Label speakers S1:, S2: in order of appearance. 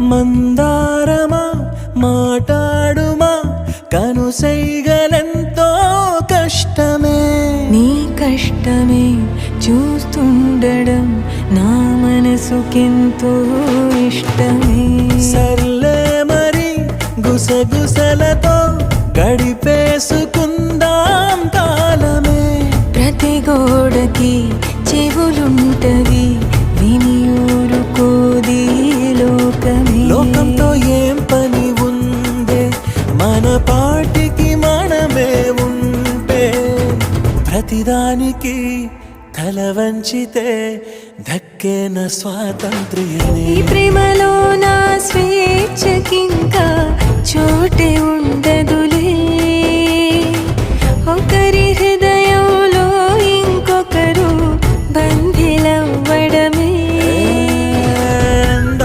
S1: మందారమా మాటాడుమా కనుసైగలెంతో కష్టమే.
S2: నీ కష్టమే చూస్తుండడం నా మనసుకెంతో ఇష్టమే.
S1: సర్లే మరి గుసగుసలతో గడిపేసుకుందాం కాలమే.
S2: ప్రతి గోడకి చెవులుంటవి విని ఊరుకోది లోకమే.
S1: లోకంతో ఏం పని ఉందే మన పాటికి మనమే ఉంటే. ప్రతిదానికి తల వంచితే దక్కేన స్వాతంత్ర్యమే.
S2: ఈ ప్రేమలో